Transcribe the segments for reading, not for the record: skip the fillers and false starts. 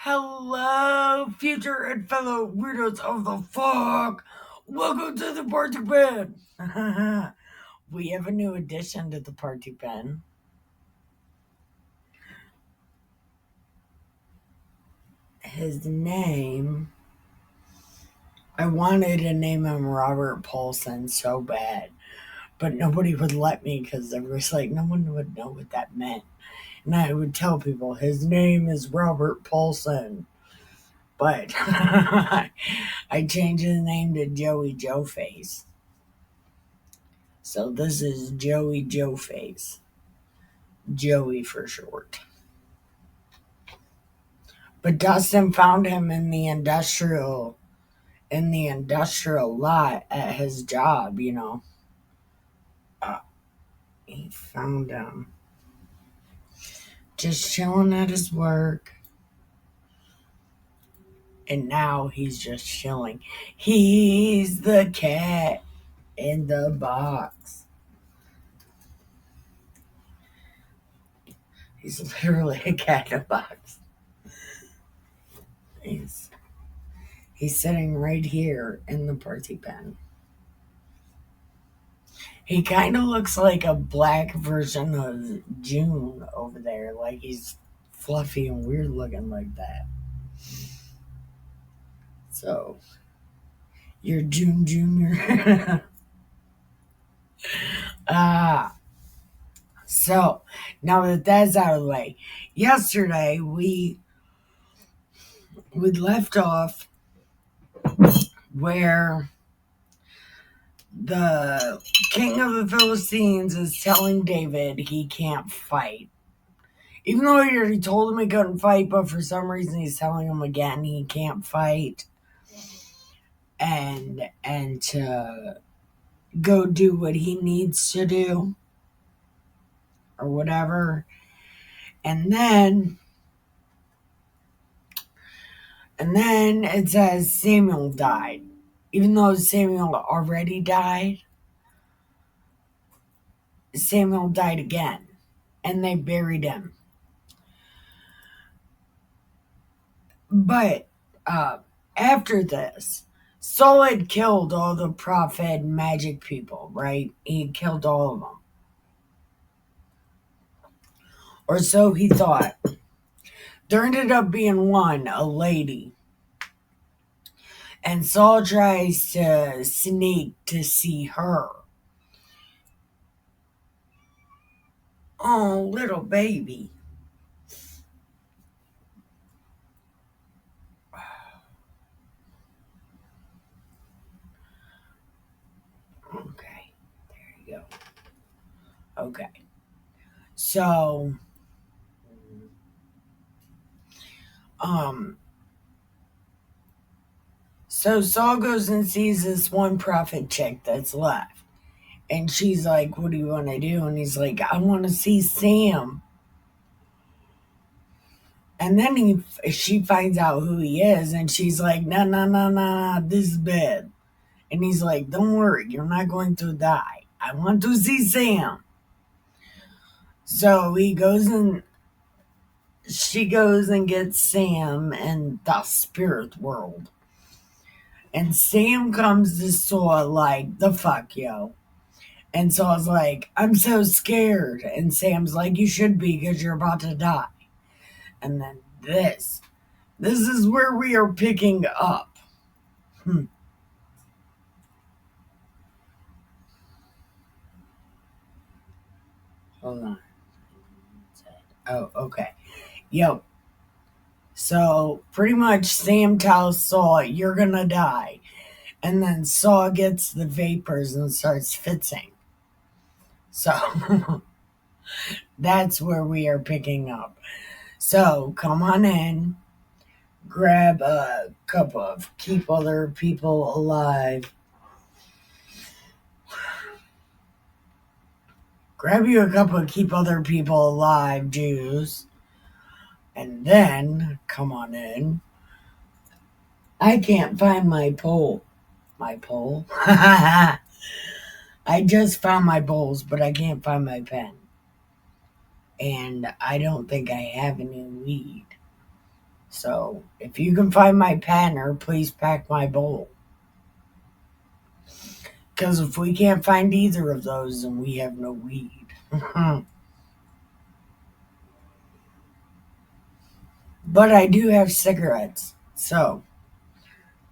Hello, future and fellow weirdos of the fuck. Welcome to the party pen. We have a new addition to the party pen. His name, I wanted to name him Robert Paulson so bad, but nobody would let me because they was like, no one would know what that meant. And I would tell people his name is Robert Paulson. But I changed his name to Joey Joe Face. So this is Joey Joe Face. Joey for short. But Dustin found him in the industrial lot at his job. He found him just chilling at his work. And now he's just chilling. He's the cat in the box. He's literally a cat in a box. He's sitting right here in the party pen. He kind of looks like a black version of June over there. Like he's fluffy and weird looking like that. So, you're June Jr. Ah. So, now that that's out of the way, yesterday we left off where the king of the Philistines is telling David he can't fight. Even though he already told him he couldn't fight, but for some reason he's telling him again he can't fight. And to go do what he needs to do. Or whatever. And then it says Samuel died. Even though Samuel already died, Samuel died again. And they buried him. But after this, Saul had killed all the prophet magic people, right? He had killed all of them. Or so he thought. There ended up being one, a lady. And Saul tries to sneak to see her. Oh, little baby. Okay, there you go. Okay. So, um, so Saul goes and sees this one prophet chick that's left. And she's like, what do you want to do? And he's like, I want to see Sam. And then she finds out who he is, and she's like, no, no, no, no, this is bad. And he's like, don't worry, you're not going to die. I want to see Sam. So she goes and gets Sam in the spirit world. And Sam comes to Saul like, the fuck, yo. And Saul's like, I'm so scared. And Sam's like, you should be because you're about to die. And then this is where we are picking up. Hold on. Oh, okay. Yep. So pretty much Sam tells Saul, you're gonna die. And then Saul gets the vapors and starts fitzing. So that's where we are picking up. So come on in, grab a cup of Keep Other People Alive. Grab you a cup of Keep Other People Alive juice. And then come on in. I can't find my pole. My pole? I just found my bowls, but I can't find my pen. And I don't think I have any weed. So if you can find my partner, please pack my bowl. Because if we can't find either of those, then we have no weed. But I do have cigarettes. So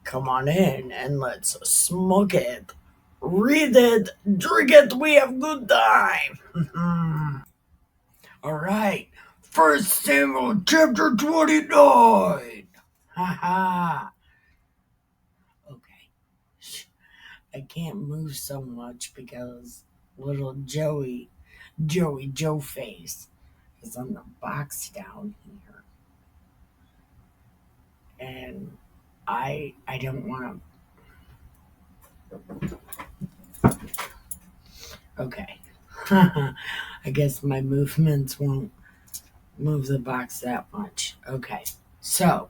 come on in and let's smoke it. Read it, drink it, we have good time. All right. 1 Samuel chapter 29. Haha. Okay. I can't move so much because little Joey Joe face is on the box down here. And I don't want to. Okay. I guess my movements won't move the box that much. Okay. So,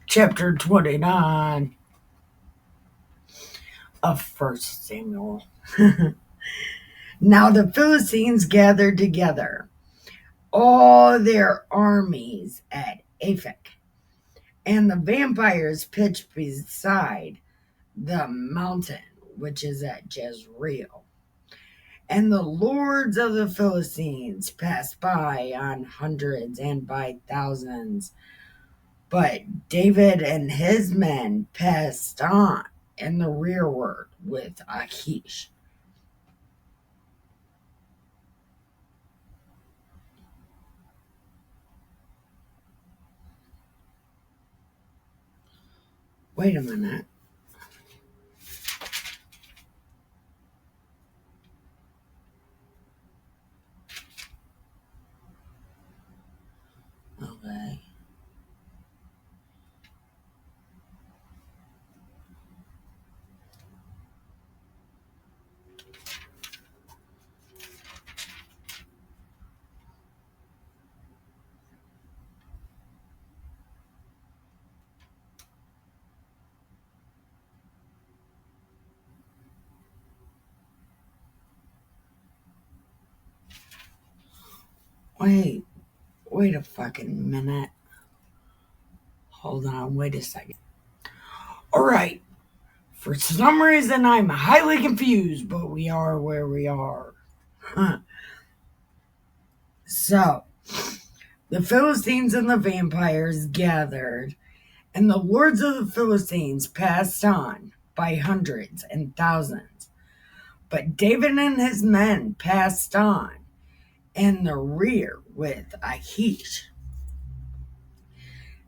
chapter 29 of 1 Samuel. Now the Philistines gathered together all their armies at Aphek, and the vampires pitched beside the mountain, which is at Jezreel. And the lords of the Philistines passed by on hundreds and by thousands. But David and his men passed on in the rearward with Achish. Wait a minute. Okay. Wait a fucking minute. Hold on, wait a second. Alright. For some reason, I'm highly confused, but we are where we are. So, the Philistines and the vampires gathered, and the lords of the Philistines passed on by hundreds and thousands. But David and his men passed on in the rear with Achish.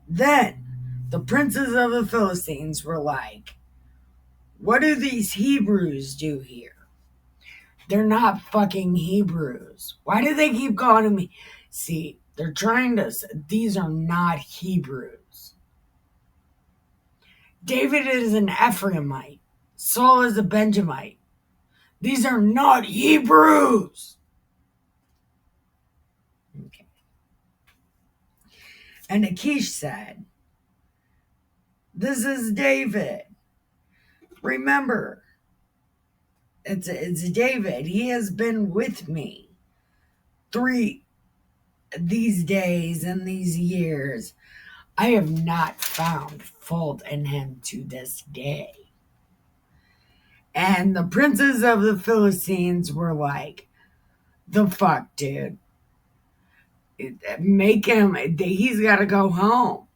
Then the princes of the Philistines were like, "What do these Hebrews do here? They're not fucking Hebrews. Why do they keep calling me?" See, they're trying to. These are not Hebrews. David is an Ephraimite. Saul is a Benjamite. These are not Hebrews. Okay. And Achish said, "This is David. Remember, it's David. He has been with me these days and these years. I have not found fault in him to this day." And the princes of the Philistines were like, "The fuck, dude? Make him, he's got to go home.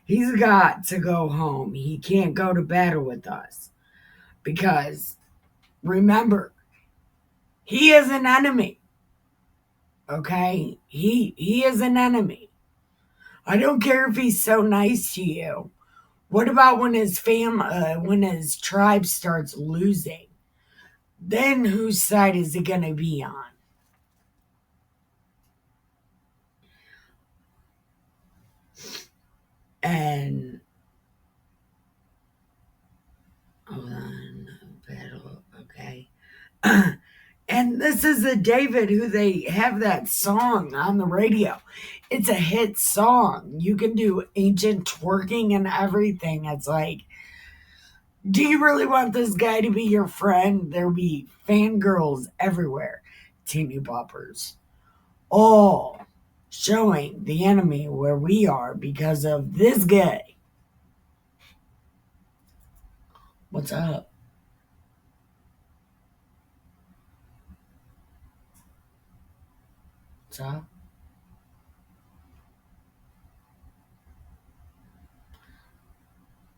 He's got to go home. He can't go to battle with us. Because, remember, he is an enemy. Okay? He is an enemy. I don't care if he's so nice to you. What about when when his tribe starts losing? Then whose side is he going to be on?" And hold on, battle, okay. And this is the David who they have that song on the radio. It's a hit song. You can do ancient twerking and everything. It's like, do you really want this guy to be your friend? There'll be fangirls everywhere. Teeny boppers. All showing the enemy where we are because of this guy. What's up? What's up?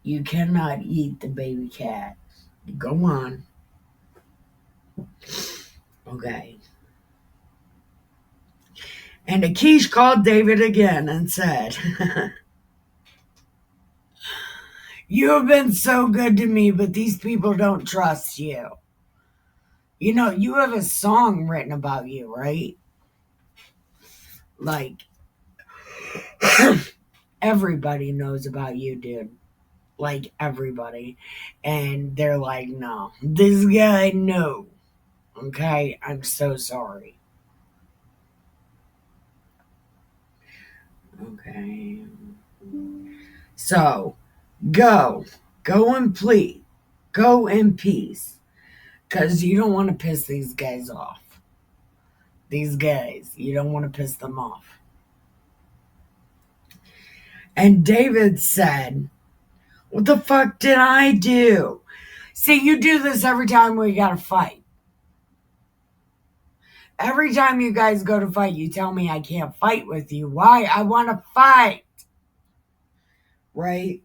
You cannot eat the baby cat. Go on. Okay. And Achish called David again and said, You have been so good to me, but these people don't trust you. You know, you have a song written about you, right? Like, everybody knows about you, dude. Like, everybody. And they're like, no, this guy, no. Okay? I'm so sorry. Okay. So, go. Go and plead. Go in peace. Because you don't want to piss these guys off. These guys, you don't want to piss them off. And David said, What the fuck did I do? See, you do this every time we gotta fight. Every time you guys go to fight, you tell me I can't fight with you. Why? I want to fight. Right?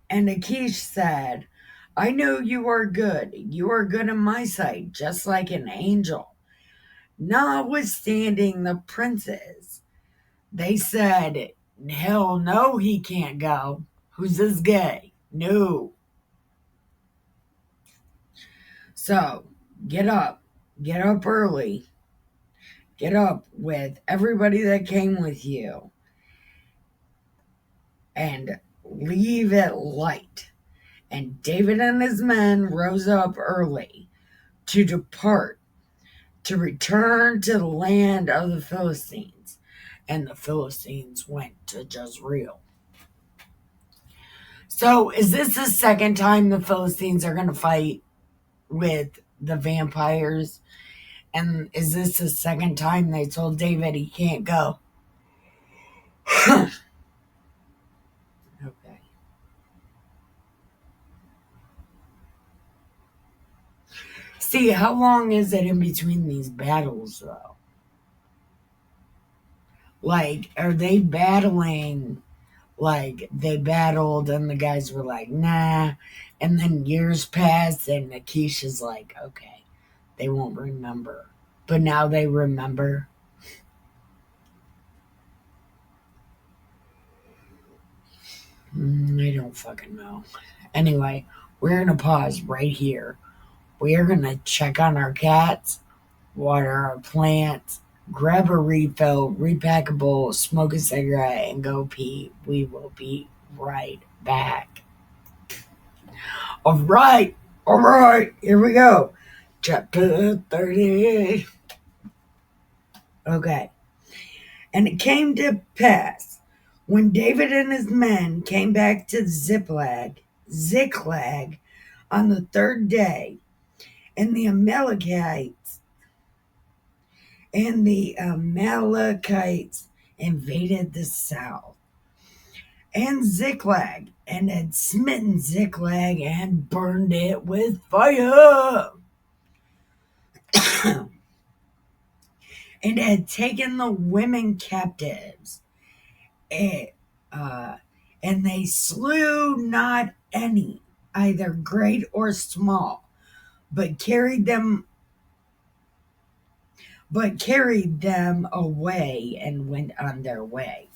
And Achish said, I know you are good. You are good in my sight, just like an angel. Notwithstanding the princes, they said, hell no, he can't go. Who's this guy? No. So, get up. Get up early. Get up with everybody that came with you. And leave at light. And David and his men rose up early to depart, to return to the land of the Philistines. And the Philistines went to Jezreel. So, is this the second time the Philistines are going to fight with the vampires? And is this the second time they told David he can't go? Okay. See, how long is it in between these battles, though? Like, are they battling? Like, they battled and the guys were like, nah. And then years pass and Akeisha's like, okay, they won't remember. But now they remember. I don't fucking know. Anyway, we're going to pause right here. We are going to check on our cats, water our plants, grab a refill, repack a bowl, smoke a cigarette, and go pee. We will be right back. All right, here we go. Chapter 38. Okay. And it came to pass, when David and his men came back to Ziklag on the third day, and the Amalekites invaded the south and Ziklag, and had smitten Ziklag and burned it with fire, and had taken the women captives, and they slew not any, either great or small, but carried them away and went on their way.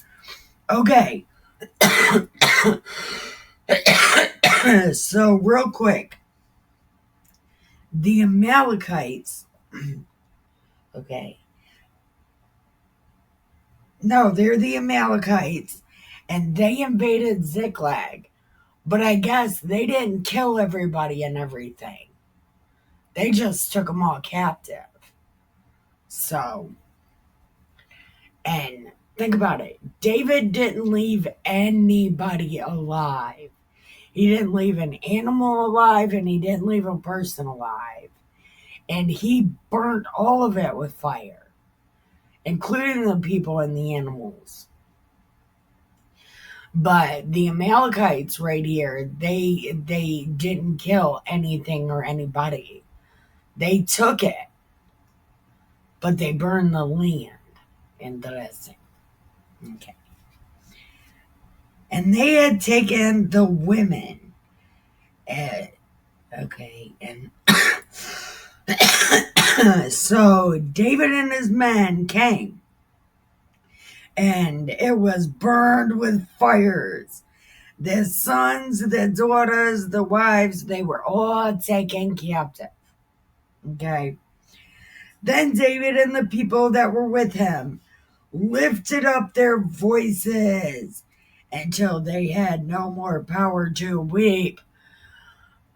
Okay. So real quick, the Amalekites, okay, no, they're the Amalekites, and they invaded Ziklag, but I guess they didn't kill everybody and everything. They just took them all captive. So, and think about it. David didn't leave anybody alive. He didn't leave an animal alive, and he didn't leave a person alive. And he burnt all of it with fire, including the people and the animals. But the Amalekites right here, they didn't kill anything or anybody. They took it, but they burned the land. Interesting. Okay. And they had taken the women. Okay, and so David and his men came, and it was burned with fires. The sons, the daughters, the wives, they were all taken captive. Okay. Then David and the people that were with him lifted up their voices until they had no more power to weep.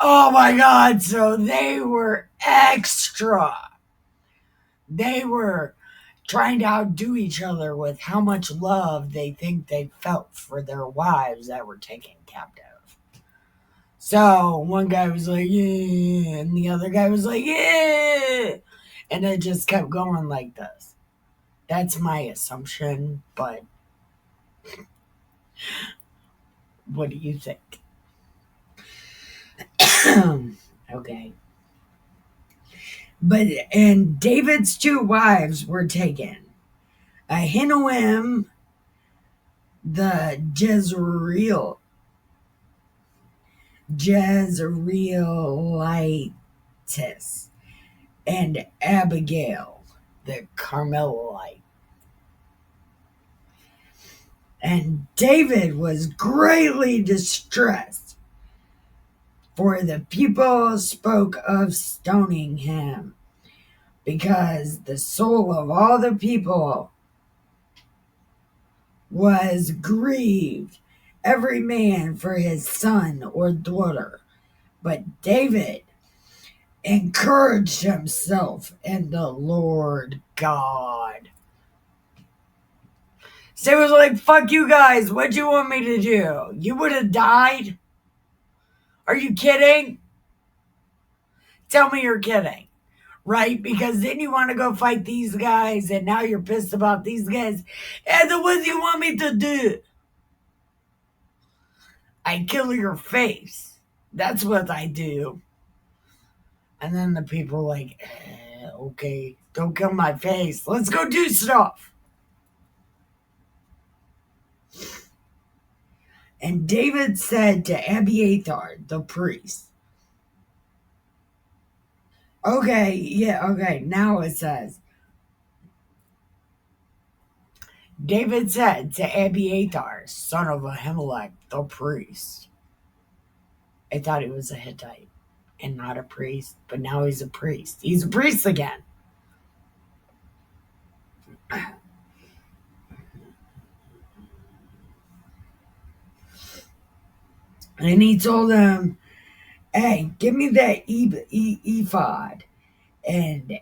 Oh my God, so they were extra. They were trying to outdo each other with how much love they think they felt for their wives that were taken captive. So one guy was like, yeah, and the other guy was like, yeah. And it just kept going like this. That's my assumption, but what do you think? Okay. And David's two wives were taken. Ahinoam the Jezreelitess, and Abigail the Carmelite. And David was greatly distressed, for the people spoke of stoning him, because the soul of all the people was grieved, every man for his son or daughter. But David encouraged himself in the Lord God. So he was like, fuck you guys, what'd you want me to do? You would have died? Are you kidding? Tell me you're kidding. Right? Because then you want to go fight these guys, and now you're pissed about these guys. And then what do you want me to do? I kill your face. That's what I do. And then the people like, okay, don't kill my face. Let's go do stuff. And David said to Abiathar, the priest, okay, now it says, David said to Abiathar, son of Ahimelech, the priest. I thought he was a Hittite and not a priest, but now he's a priest. He's a priest again. And he told him, hey, give me that ephod. And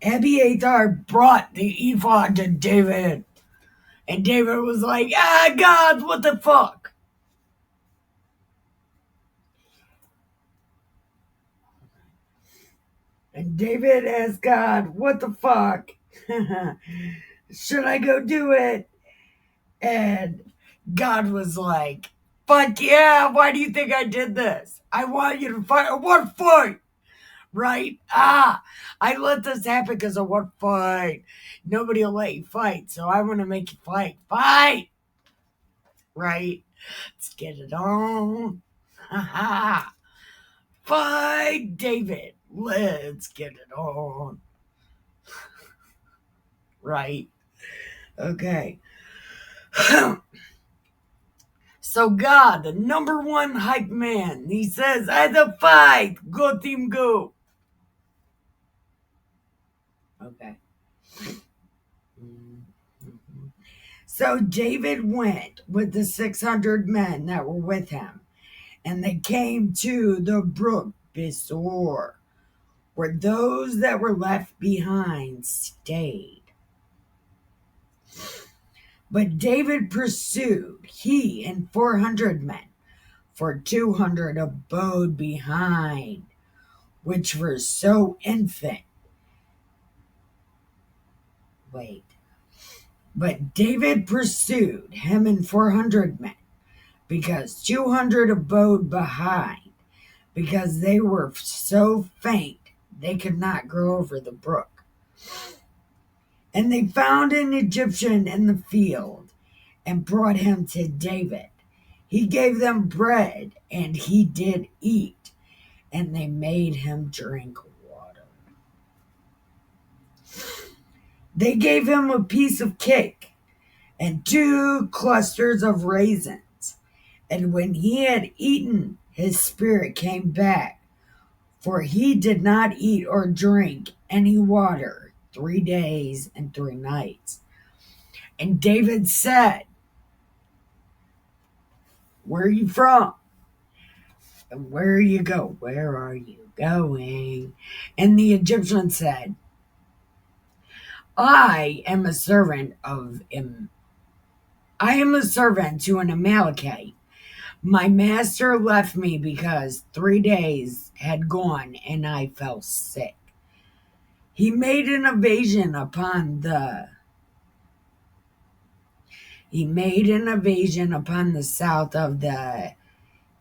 Abiathar brought the ephod to David. And David was like, God, what the fuck? And David asked God, what the fuck? Should I go do it? And God was like, fuck yeah, why do you think I did this? I want you to fight. I want to fight. Right? I let this happen because I want to fight. Nobody will let you fight, so I want to make you fight. Fight! Right? Let's get it on. Fight, David. Let's get it on. Right? Okay. So God, the number one hype man, he says, I the fight. Go team, go. Okay. So David went with the 600 men that were with him, and they came to the brook Besor, where those that were left behind stayed. But David pursued, he and 400 men, for 200 abode behind, which were so infant. Wait. But David pursued him and 400 men, because 200 abode behind, because they were so faint they could not go over the brook. And they found an Egyptian in the field and brought him to David. He gave them bread, and he did eat, and they made him drink water. They gave him a piece of cake and 2 clusters of raisins. And when he had eaten, his spirit came back, for he did not eat or drink any water 3 days and 3 nights. And David said, "Where are you from? And where are you go? Where are you going?" And the Egyptian said, I am a servant to an Amalekite. My master left me because 3 days had gone and I fell sick. He made an invasion upon the south of the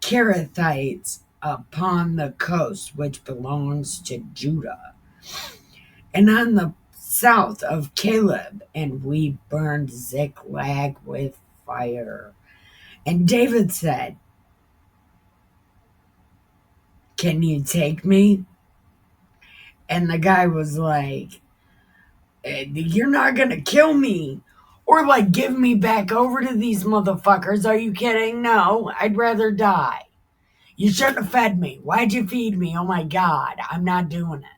Kerethites upon the coast which belongs to Judah, and on the south of Caleb, and we burned Ziklag with fire. And David said, "Can you take me?" And the guy was like, "You're not going to kill me or like give me back over to these motherfuckers. Are you kidding? No, I'd rather die. You shouldn't have fed me. Why'd you feed me? Oh my God, I'm not doing it."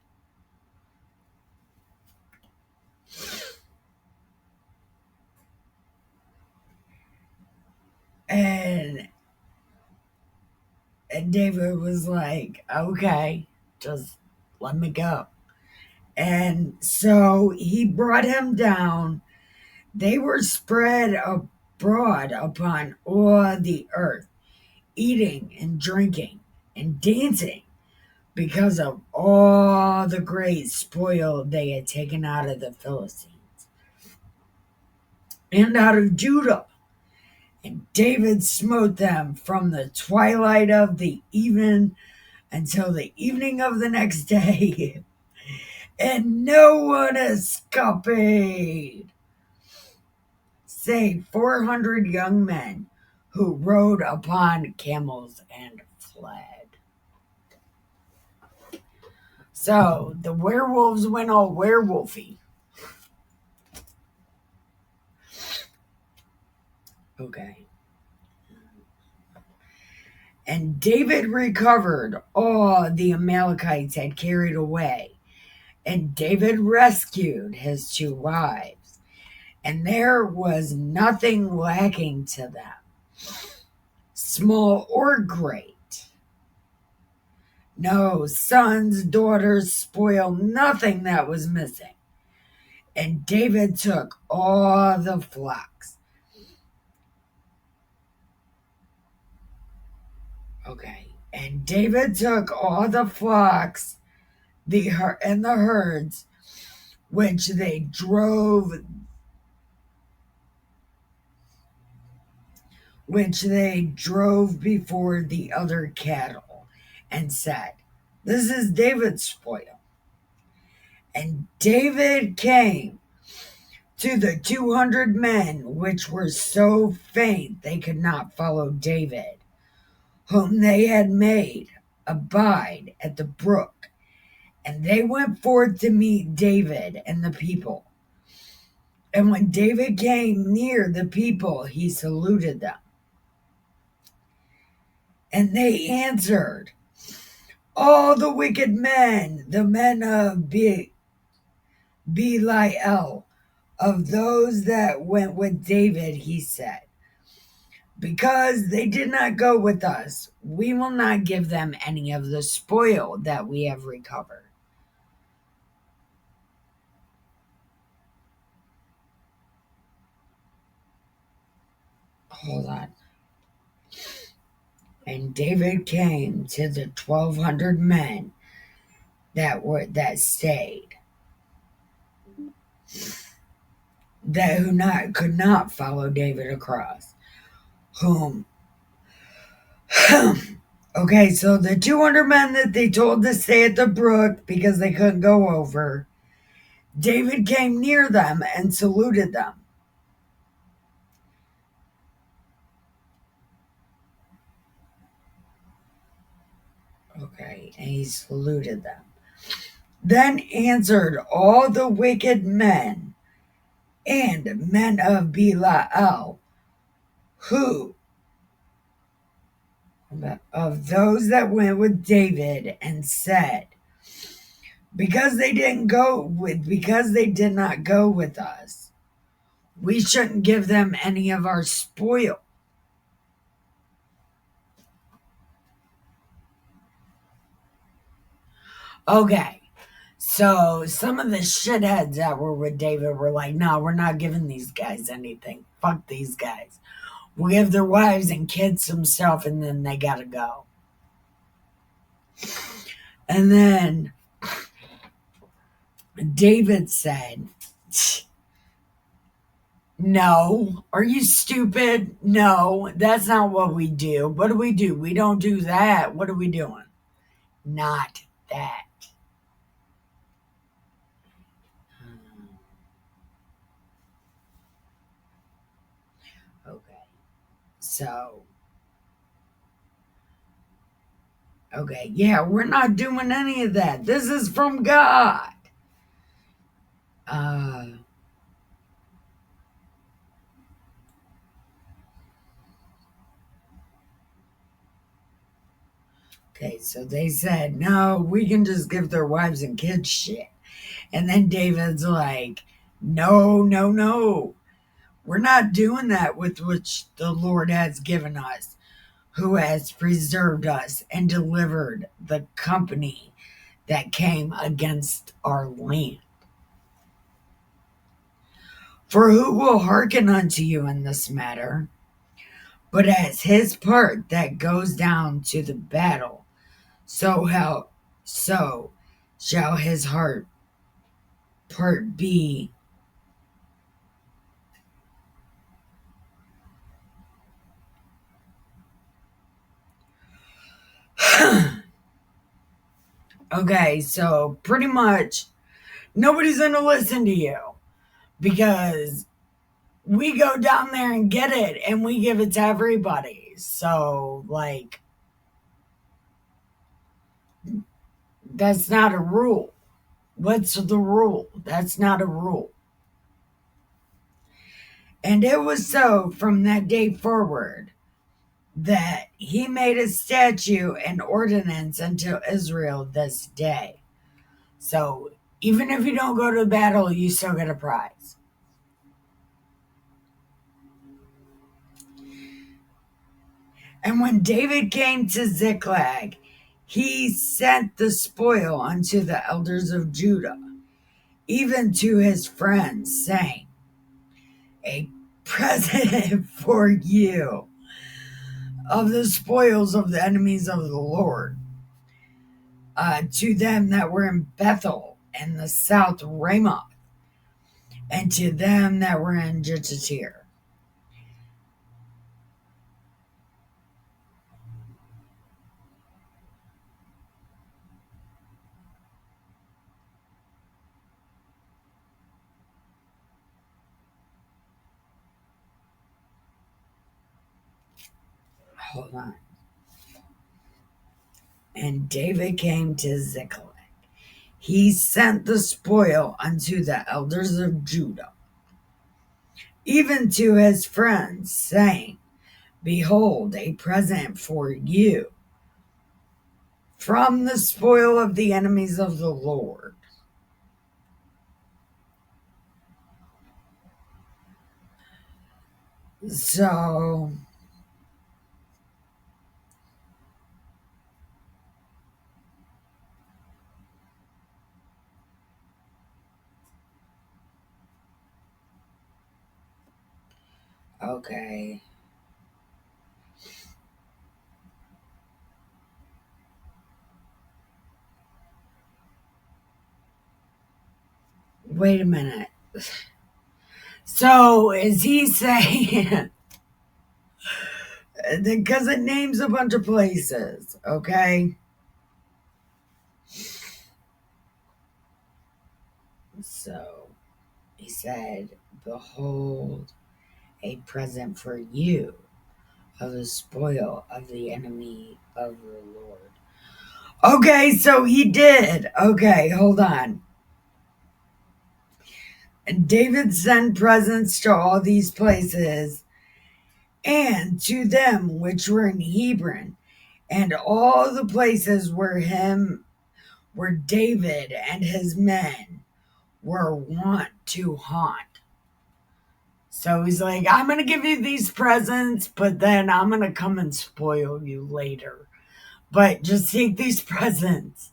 And David was like, "Okay, just let me go." And so he brought him down. They were spread abroad upon all the earth, eating and drinking and dancing, because of all the great spoil they had taken out of the Philistines and out of Judah. And David smote them from the twilight of the even until the evening of the next day, and no one escaped, save 400 young men who rode upon camels and fled. So the werewolves went all werewolfy. Okay. And David recovered all the Amalekites had carried away. And David rescued his 2 wives. And there was nothing lacking to them, small or great. No sons, daughters, spoil, nothing that was missing. And David took all the flocks. Okay. And David took all the flocks and the herds which they drove before the other cattle, and said, "This is David's spoil." And David came to the 200 men which were so faint they could not follow David, whom they had made abide at the brook. And they went forth to meet David and the people. And when David came near the people, he saluted them. And they answered, "All the wicked men, the men of Belial, of those that went with David," he said, "because they did not go with us, we will not give them any of the spoil that we have recovered." Hold on. And David came to the 1,200 men that stayed, that could not follow David across. Whom okay, so the 200 men that they told to stay at the brook because they couldn't go over, David came near them and saluted them. Okay, and he saluted them. Then answered all the wicked men and men of Belial, who of those that went with David, and said, because they did not go with us, we shouldn't give them any of our spoil. Okay, so some of the shitheads that were with David were like, no, we're not giving these guys anything. Fuck these guys. We'll give their wives and kids some stuff and then they gotta go. And then David said, no, are you stupid? No, that's not what we do. What do? We don't do that. What are we doing? Not that. Okay. So, okay, yeah, we're not doing any of that. This is from God. Uh, okay, so they said, no, we can just give their wives and kids shit. And then David's like, no, no, no. We're not doing that with which the Lord has given us, who has preserved us and delivered the company that came against our land. For who will hearken unto you in this matter? But as his part that goes down to the battle, so shall his heart part be. Okay, so pretty much nobody's gonna listen to you because we go down there and get it and we give it to everybody. So, like, that's not a rule. What's the rule? That's not a rule. And it was so from that day forward that he made a statute and ordinance unto Israel this day. So even if you don't go to battle, you still get a prize. And when David came to Ziklag, he sent the spoil unto the elders of Judah, even to his friends, saying, a present for you of the spoils of the enemies of the Lord, to them that were in Bethel and the south Ramoth, and to them that were in Jettatir. Hold on. And David came to Ziklag. He sent the spoil unto the elders of Judah, even to his friends, saying, behold, a present for you from the spoil of the enemies of the Lord. So, okay. wait a minute. So is he saying, because it names a bunch of places, okay? So he said, behold, a present for you of the spoil of the enemy of the Lord. Okay, so he did. Okay, hold on. And David sent presents to all these places and to them which were in Hebron, and all the places where David and his men were wont to haunt. So he's like, I'm going to give you these presents, but then I'm going to come and spoil you later. But just take these presents.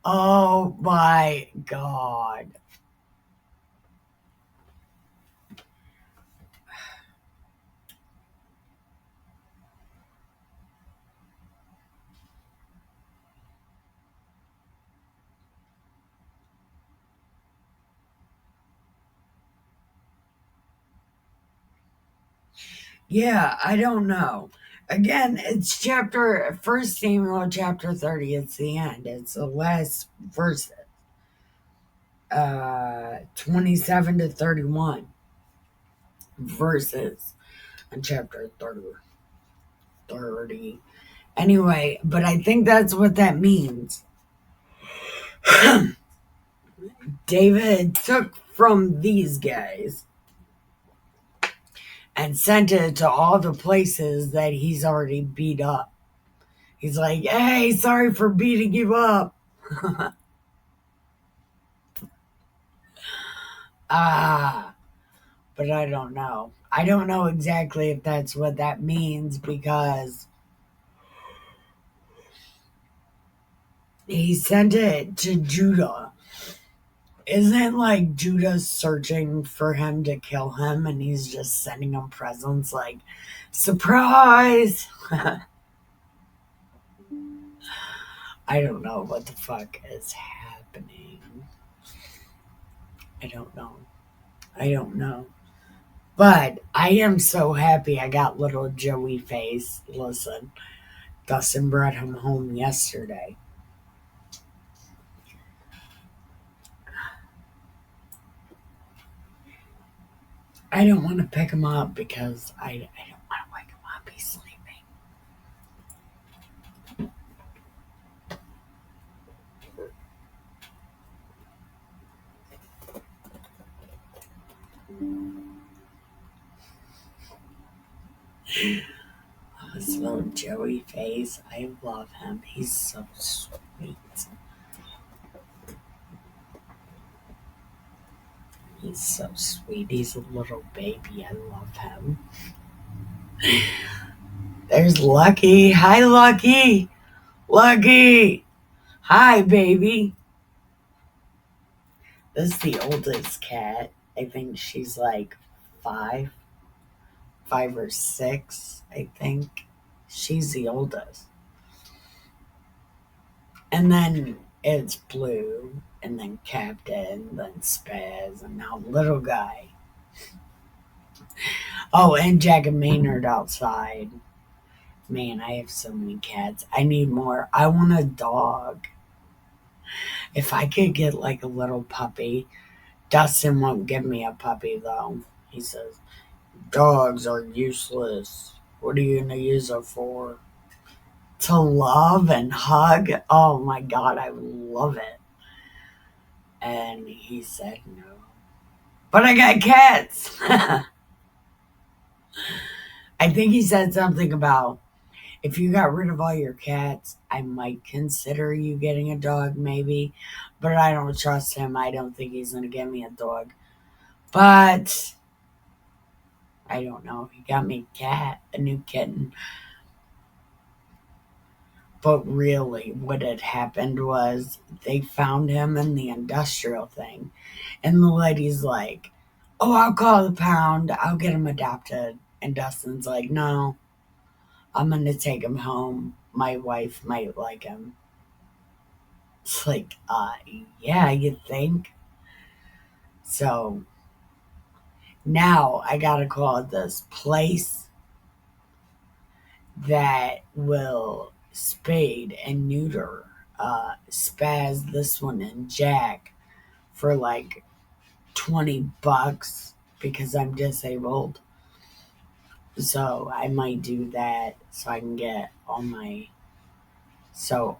Oh my God. Yeah, I don't know. Again, it's 1 Samuel chapter 30. It's the end. It's the last verse, 27 to 31 verses in chapter 30. Anyway, but I think that's what that means. David took from these guys and sent it to all the places that he's already beat up. He's like, hey, sorry for beating you up. Ah, but I don't know. I don't know exactly if that's what that means because he sent it to Judah. Isn't like Judah searching for him to kill him and he's just sending him presents like, surprise! I don't know what the fuck is happening. I don't know. I don't know. But I am so happy I got little Joey Face. Listen, Dustin brought him home yesterday. I don't want to pick him up because I don't want to wake him up. He's sleeping. Oh, this little Joey Face. I love him. He's so sweet. He's so sweet. He's a little baby. I love him. There's Lucky. Hi, Lucky. Lucky. Hi, baby. This is the oldest cat. I think she's like 5 or 6, I think. She's the oldest. And then it's Blue, and then Captain, then Spaz, and now Little Guy. Oh, and Jack and Maynard outside. Man, I have so many cats. I need more. I want a dog. If I could get like a little puppy. Dustin won't give me a puppy though. He says, dogs are useless. What are you going to use it for? To love and hug? Oh my God, I love it. And he said no. But I got cats. I think he said something about if you got rid of all your cats, I might consider you getting a dog, maybe. But I don't trust him. I don't think he's going to get me a dog. But I don't know. He got me a new kitten. But really, what had happened was they found him in the industrial thing. And the lady's like, oh, I'll call the pound. I'll get him adopted. And Dustin's like, no, I'm going to take him home. My wife might like him. like, yeah, you think? So now I gotta call this place that will spade and neuter, spaz this one and Jack for like $20 because I'm disabled. So I might do that so I can get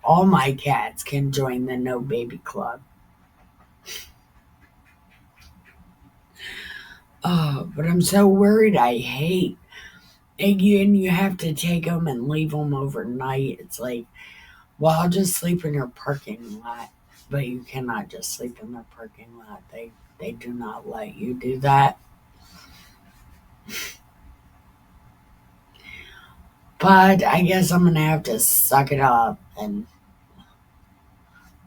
all my cats can join the No Baby Club. Oh, but I'm so worried. I hate and you have to take them and leave them overnight. It's like, well, I'll just sleep in your parking lot, but you cannot just sleep in their parking lot. They do not let you do that. But I guess I'm gonna have to suck it up and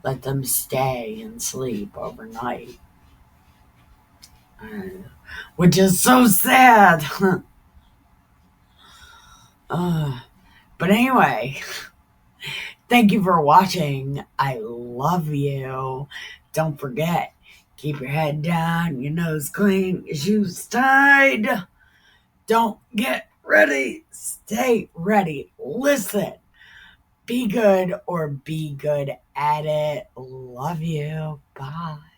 let them stay and sleep overnight, uh, which is so sad. uh, but anyway, thank you for watching. I love you. Don't forget, keep your head down, your nose clean, your shoes tied. Don't get ready. Stay ready. Listen. Be good or be good at it. Love you. Bye.